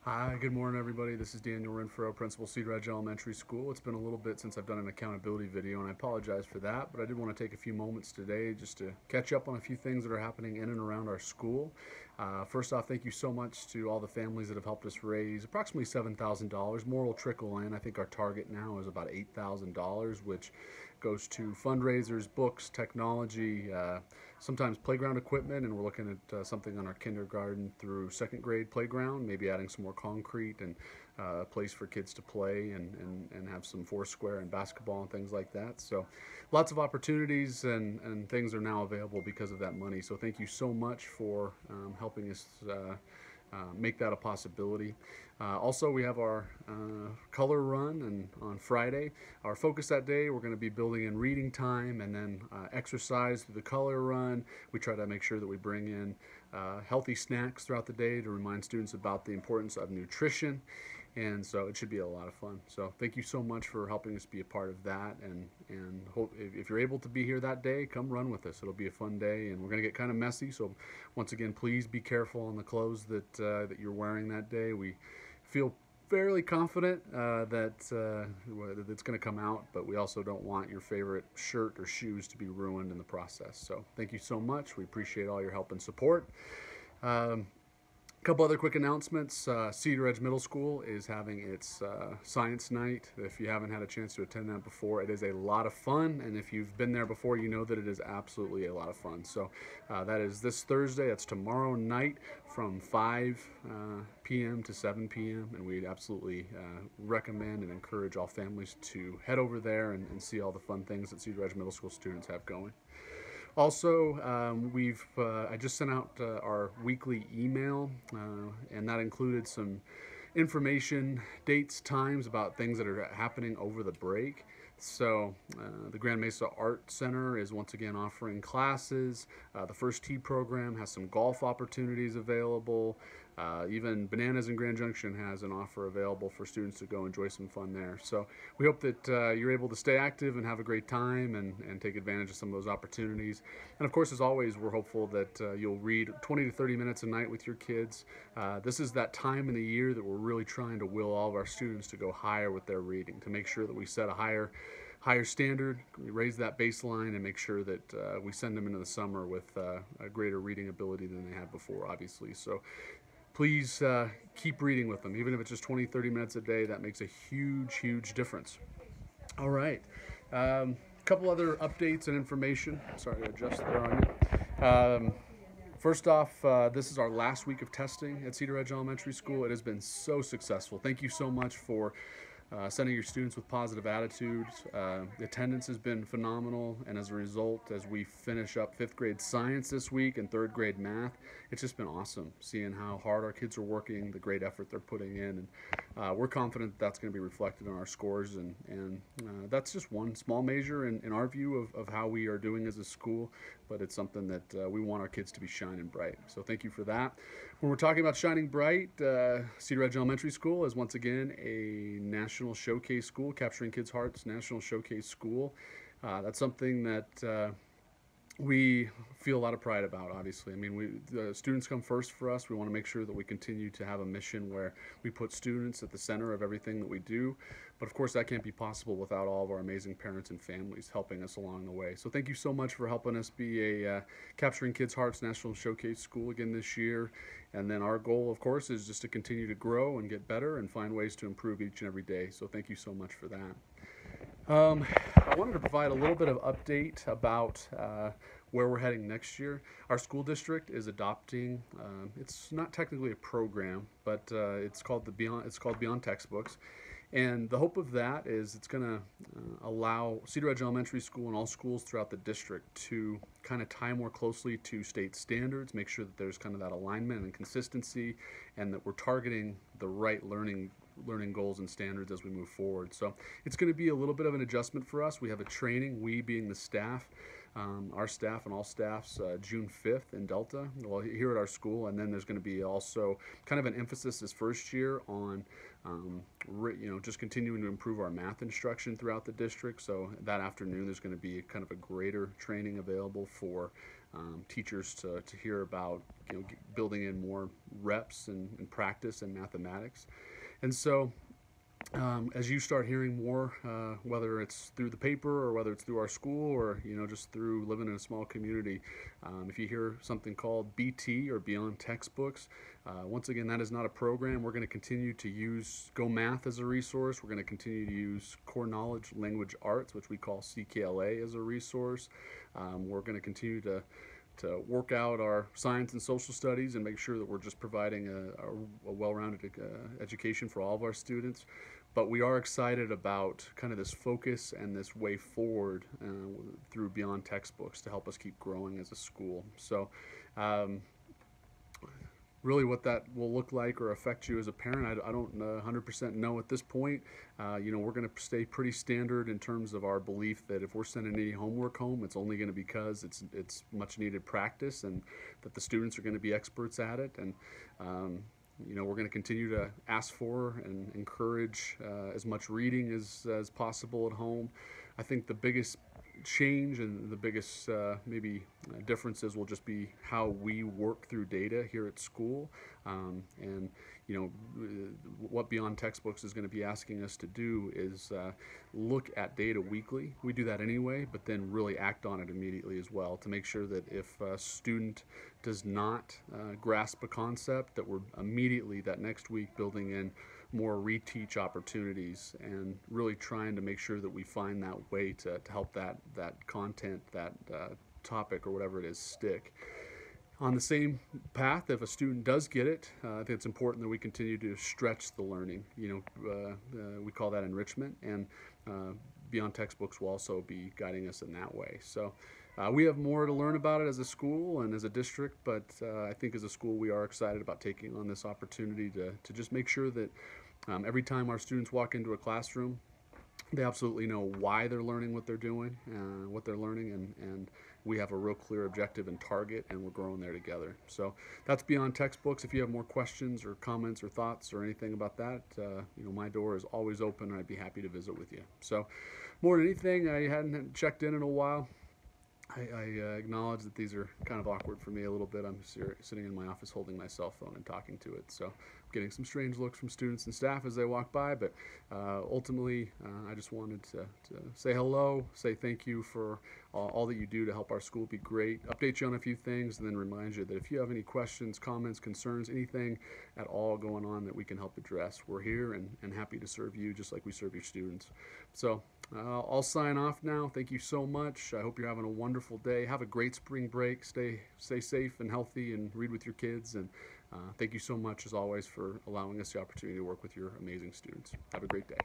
Hi, good morning everybody. This is Daniel Renfro, Principal Cedaredge Elementary School. It's been a little bit since I've done an accountability video and I apologize for that, but I did want to take a few moments today just to catch up on a few things that are happening in and around our school. First off, thank you so much to all the families that have helped us raise approximately $7,000. More will trickle in. I think our target now is about $8,000, which goes to fundraisers, books, technology, sometimes playground equipment, and we're looking at something on our kindergarten through second grade playground, maybe adding some more concrete and a place for kids to play and have some foursquare and basketball and things like that. So lots of opportunities and things are now available because of that money. So thank you so much for helping us make that a possibility. Also, we have our color run, and on Friday, our focus that day, we're going to be building in reading time and then exercise through the color run. We try to make sure that we bring in healthy snacks throughout the day to remind students about the importance of nutrition. And so it should be a lot of fun. So thank you so much for helping us be a part of that. And hope if you're able to be here that day, come run with us. It'll be a fun day, and we're going to get kind of messy. So once again, please be careful on the clothes that you're wearing that day. We feel fairly confident that it's going to come out, but we also don't want your favorite shirt or shoes to be ruined in the process. So thank you so much. We appreciate all your help and support. A couple other quick announcements. Cedaredge Middle School is having its science night. If you haven't had a chance to attend that before, it is a lot of fun, and if you've been there before, you know that it is absolutely a lot of fun. So that is this Thursday. That's tomorrow night from 5 p.m. to 7 p.m., and we absolutely recommend and encourage all families to head over there and see all the fun things that Cedaredge Middle School students have going. Also, I just sent out our weekly email, and that included some information, dates, times about things that are happening over the break. So the Grand Mesa Art Center is once again offering classes. The First Tee program has some golf opportunities available. Even Bananas in Grand Junction has an offer available for students to go enjoy some fun there. So we hope that you're able to stay active and have a great time and take advantage of some of those opportunities. And of course, as always, we're hopeful that you'll read 20 to 30 minutes a night with your kids. This is that time in the year that we're really trying to will all of our students to go higher with their reading, to make sure that we set a higher standard, we raise that baseline, and make sure that we send them into the summer with a greater reading ability than they had before, obviously. So please keep reading with them. Even if it's just 20, 30 minutes a day, that makes a huge difference. All right. Couple other updates and information. Sorry to adjust there on you. First off, this is our last week of testing at Cedaredge Elementary School. It has been so successful. Thank you so much for sending your students with positive attitudes. The attendance has been phenomenal, and as a result, as we finish up 5th grade science this week and 3rd grade math, it's just been awesome seeing how hard our kids are working, the great effort they're putting in, and we're confident that's going to be reflected in our scores, and that's just one small measure in our view of how we are doing as a school, but it's something that we want our kids to be shining bright. So thank you for that. When we're talking about shining bright, Cedaredge Elementary School is once again a national showcase school, capturing kids' hearts, national showcase school. That's something that we feel a lot of pride about, obviously. I mean, the students come first for us. We want to make sure that we continue to have a mission where we put students at the center of everything that we do. But of course, that can't be possible without all of our amazing parents and families helping us along the way. So thank you so much for helping us be a Capturing Kids' Hearts National Showcase School again this year. And then our goal, of course, is just to continue to grow and get better and find ways to improve each and every day. So thank you so much for that. I wanted to provide a little bit of update about where we're heading next year. Our school district is adopting, it's not technically a program, but it's called Beyond Textbooks. And the hope of that is it's going to allow Cedaredge Elementary School and all schools throughout the district to kind of tie more closely to state standards, make sure that there's kind of that alignment and consistency, and that we're targeting the right learning goals and standards as we move forward. So it's going to be a little bit of an adjustment for us. We have a training, we being the staff, our staff and all staffs, June 5th in Delta, well, here at our school, and then there's going to be also kind of an emphasis this first year on just continuing to improve our math instruction throughout the district. So that afternoon there's going to be kind of a greater training available for teachers to hear about, building in more reps and practice in mathematics. And so as you start hearing more, whether it's through the paper or whether it's through our school or just through living in a small community, if you hear something called BT or Beyond Textbooks, once again, that is not a program. We're going to continue to use Go Math as a resource. We're going to continue to use Core Knowledge Language Arts, which we call CKLA, as a resource. We're going to continue to work out our science and social studies and make sure that we're just providing a well-rounded education for all of our students. But we are excited about kind of this focus and this way forward through Beyond Textbooks to help us keep growing as a school. So really what that will look like or affect you as a parent, I don't 100% know at this point. We're going to stay pretty standard in terms of our belief that if we're sending any homework home, it's only going to be because it's much needed practice and that the students are going to be experts at it. And we're going to continue to ask for and encourage as much reading as possible at home. I think the biggest change and the biggest maybe differences will just be how we work through data here at school, and what Beyond Textbooks is going to be asking us to do is look at data weekly. We do that anyway, but then really act on it immediately as well to make sure that if a student does not grasp a concept, that we're immediately that next week building in more reteach opportunities and really trying to make sure that we find that way to help that content, that topic or whatever it is, stick. On the same path, if a student does get it, I think it's important that we continue to stretch the learning. We call that enrichment, and Beyond Textbooks will also be guiding us in that way. So we have more to learn about it as a school and as a district, but I think as a school we are excited about taking on this opportunity to just make sure that every time our students walk into a classroom, they absolutely know why they're learning what they're doing, what they're learning, and we have a real clear objective and target, and we're growing there together. So that's Beyond Textbooks. If you have more questions or comments or thoughts or anything about that, my door is always open, and I'd be happy to visit with you. So more than anything, I hadn't checked in a while. I acknowledge that these are kind of awkward for me a little bit. I'm sitting in my office holding my cell phone and talking to it, so I'm getting some strange looks from students and staff as they walk by, but ultimately I just wanted to say hello, say thank you for all that you do to help our school be great, update you on a few things, and then remind you that if you have any questions, comments, concerns, anything at all going on that we can help address, we're here and happy to serve you just like we serve your students. So I'll sign off now. Thank you so much. I hope you're having a wonderful day. Have a great spring break. Stay safe and healthy and read with your kids. And thank you so much, as always, for allowing us the opportunity to work with your amazing students. Have a great day.